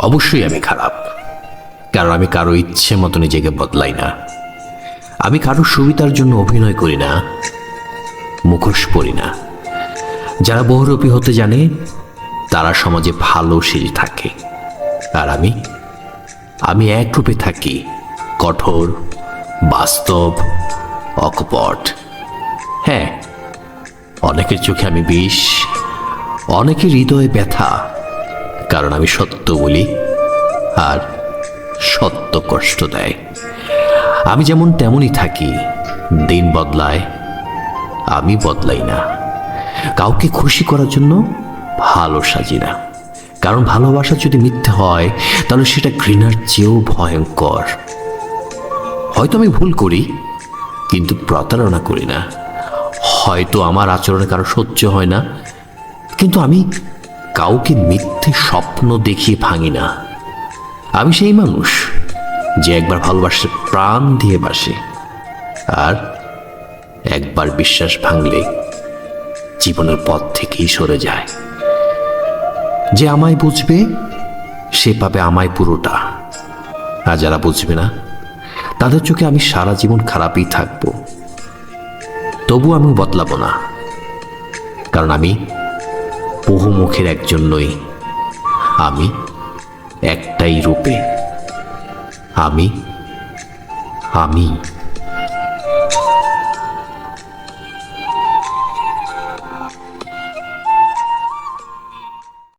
অবশ্যই আমি খারাপ, কারণ আমি কারো ইচ্ছে মতো নিজেকে বদলাই না। আমি কারো সুবিধার জন্য অভিনয় করি না, মুখোশ পরি না। যারা বহুরূপী হতে জানে তারা সমাজে ভালো সেজে থাকে, আর আমি এক রূপে থাকি, কঠোর, বাস্তব, অকপট। হ্যাঁ, অনেকের চোখে আমি বিষ, অনেকের হৃদয়ে ব্যথা, কারণ আমি সত্য বলি আর সত্য কষ্ট দেয়। আমি যেমন তেমনই থাকি, দিন বদলায়, আমি বদলাই না। কাউকে খুশি করার জন্য ভালো সাজি না, কারণ ভালোবাসা যদি মিথ্যে হয় তাহলে সেটা ঘৃণার চেয়েও ভয়ঙ্কর। হয়তো আমি ভুল করি, কিন্তু প্রতারণা করি না। হয়তো আমার আচরণে কারো সহ্য হয় না, কিন্তু আমি কাউকে মিথ্যে স্বপ্ন দেখিয়ে ভাঙি না। আমি সেই মানুষ যে একবার ভালোবাসে প্রাণ দিয়ে বাসে, আর একবার বিশ্বাস ভাঙলে জীবনের পথ থেকেই সরে যায়। যে আমায় বুঝবে সে পাবে আমায় পুরোটা, আর যারা বুঝবে না তাদের চোখে আমি সারা জীবন খারাপই থাকবো। তবু আমি বদলাবো না, কারণ আমি বহু মুখের একজন নই। আমি একটাই রূপে। আমি